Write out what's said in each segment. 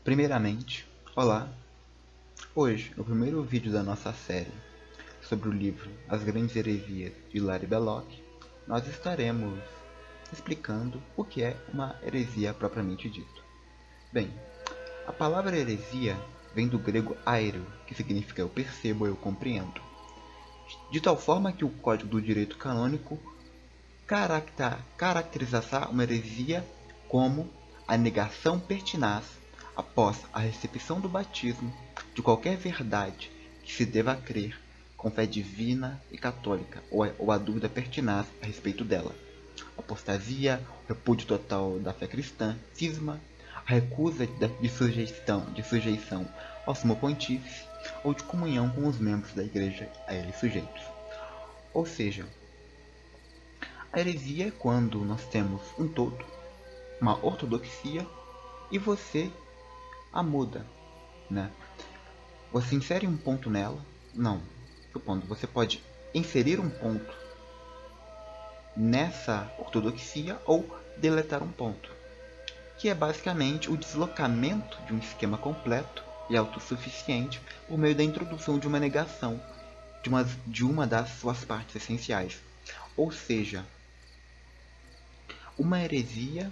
Primeiramente, olá! Hoje, no primeiro vídeo da nossa série sobre o livro As Grandes Heresias de Hilaire Belloc, nós estaremos explicando o que é uma heresia propriamente dito. Bem, a palavra heresia vem do grego airo, que significa eu percebo, eu compreendo, de tal forma que o Código do Direito Canônico caracterizasse uma heresia como a negação pertinaz, após a recepção do batismo, de qualquer verdade que se deva crer com fé divina e católica, ou a dúvida pertinaz a respeito dela. Apostasia, repúdio total da fé cristã, cisma, a recusa de sujeição ao sumo pontífice, ou de comunhão com os membros da igreja a eles sujeitos. Ou seja, a heresia é quando nós temos um todo, uma ortodoxia, e você a muda, né? Você insere um ponto nela, não, supondo, você pode inserir um ponto nessa ortodoxia ou deletar um ponto, que é basicamente o deslocamento de um esquema completo e autossuficiente por meio da introdução de uma negação de uma das suas partes essenciais. Ou seja, uma heresia,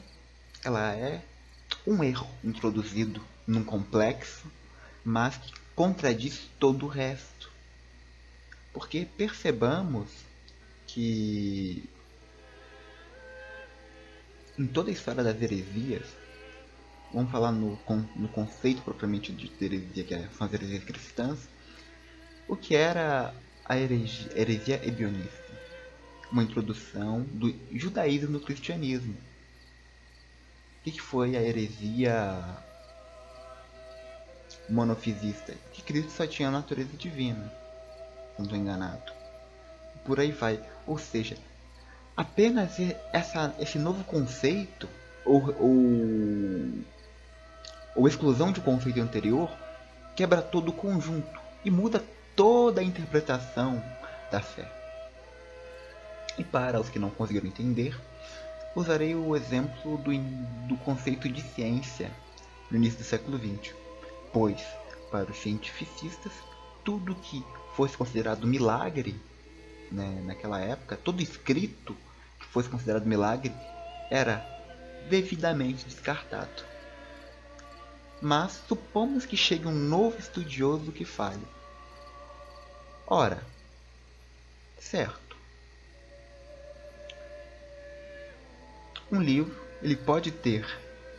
ela é um erro introduzido num complexo, mas que contradiz todo o resto. Porque percebamos que em toda a história das heresias, vamos falar no conceito propriamente de heresia, que são as heresias cristãs, o que era a heresia ebionista? Uma introdução do judaísmo no cristianismo. O que foi a heresia monofisista? Que Cristo só tinha a natureza divina, se não estou enganado. Por aí vai. Ou seja, apenas esse novo conceito, ou exclusão de um conceito anterior, quebra todo o conjunto e muda toda a interpretação da fé. E para os que não conseguiram entender, usarei o exemplo do conceito de ciência no início do século XX, pois, para os cientificistas, tudo que fosse considerado milagre, né, naquela época, todo escrito que fosse considerado milagre era devidamente descartado. Mas supomos que chegue um novo estudioso que fale. Ora, certo, um livro ele pode ter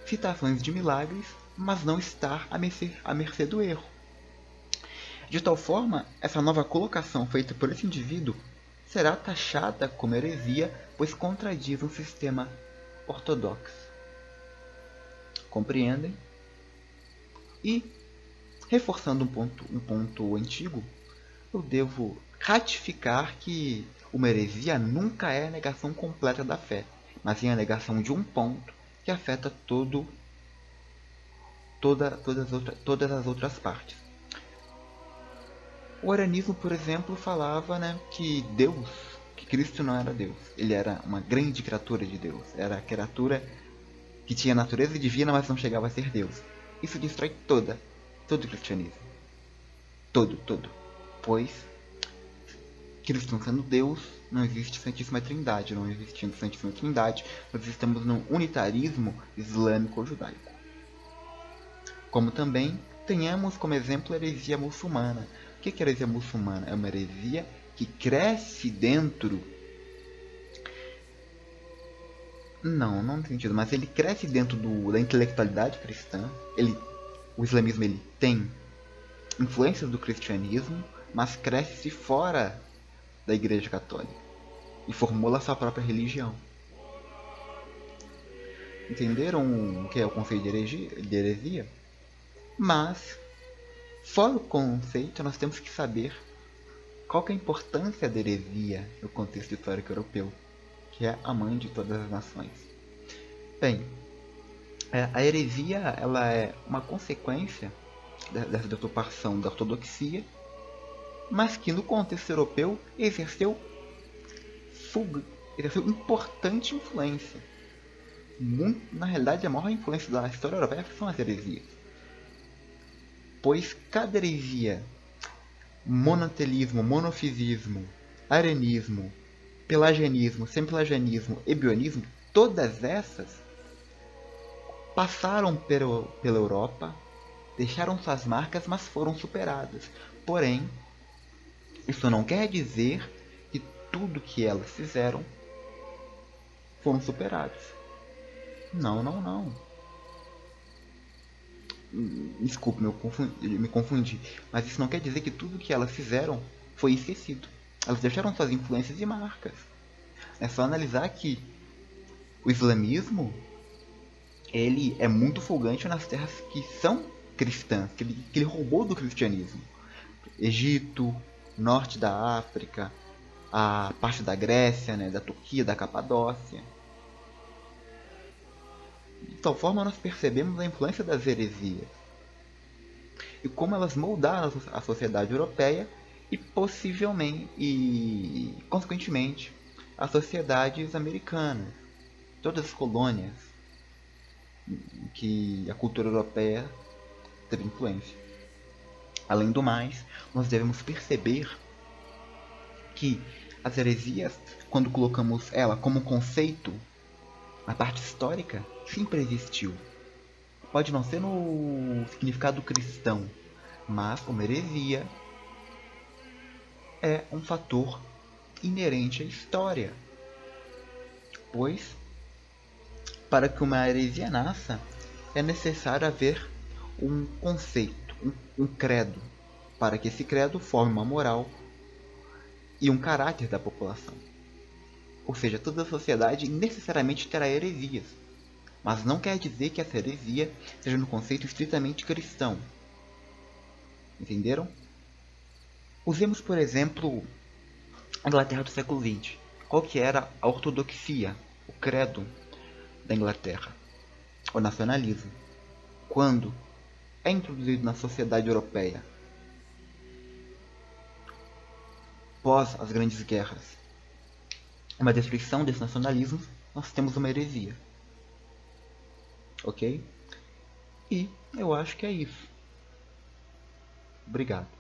citações de milagres, mas não estar à mercê do erro. De tal forma, essa nova colocação feita por esse indivíduo será taxada como heresia, pois contradiz um sistema ortodoxo. Compreendem? E, reforçando um ponto antigo, eu devo ratificar que uma heresia nunca é a negação completa da fé, mas sim a negação de um ponto que afeta todas as outras partes. O arianismo, por exemplo, falava, que Cristo não era Deus. Ele era uma grande criatura de Deus. Era a criatura que tinha natureza divina, mas não chegava a ser Deus. Isso destrói todo o cristianismo. Todo. Pois, Cristo não sendo Deus, não existe Santíssima Trindade. Não existindo Santíssima Trindade, nós estamos num unitarismo islâmico ou judaico. Como também tenhamos como exemplo a heresia muçulmana. O que é heresia muçulmana? É uma heresia que cresce dentro... Não no sentido, mas ele cresce dentro da intelectualidade cristã. O islamismo ele tem influências do cristianismo, mas cresce fora da igreja católica e formula sua própria religião. Entenderam o que é o conceito de heresia? Mas, fora o conceito, nós temos que saber qual que é a importância da heresia no contexto histórico europeu, que é a mãe de todas as nações. Bem, a heresia ela é uma consequência dessa deturpação da ortodoxia, mas que no contexto europeu exerceu importante influência. Na realidade, a maior influência da história europeia são as heresias. pois cada heresia, monotelismo, monofisismo, arianismo, pelagianismo, sempelagianismo e bionismo, todas essas passaram pela Europa, deixaram suas marcas, mas foram superadas. Porém, isso não quer dizer que tudo que elas fizeram foram superados. Não, não, não. Desculpe, me confundi. Mas isso não quer dizer que tudo que elas fizeram foi esquecido. Elas deixaram suas influências e marcas. É só analisar que o islamismo ele é muito folgante nas terras que são cristãs, que ele roubou do cristianismo. Egito, norte da África, a parte da Grécia, né, da Turquia, da Capadócia. De tal forma nós percebemos a influência das heresias e como elas moldaram a sociedade europeia e possivelmente e consequentemente as sociedades americanas, todas as colônias que a cultura europeia teve influência. Além do mais, nós devemos perceber que as heresias, quando colocamos ela como conceito, a parte histórica sempre existiu. Pode não ser no significado cristão, mas uma heresia é um fator inerente à história. Pois, para que uma heresia nasça, é necessário haver um conceito, um credo, para que esse credo forme uma moral e um caráter da população. Ou seja, toda a sociedade necessariamente terá heresias, mas não quer dizer que essa heresia seja no conceito estritamente cristão. Entenderam? Usemos, por exemplo, a Inglaterra do século XX. Qual que era a ortodoxia, o credo da Inglaterra? O nacionalismo. Quando é introduzido na sociedade europeia, pós as grandes guerras, uma destruição desse nacionalismo, nós temos uma heresia. Ok? E eu acho que é isso. Obrigado.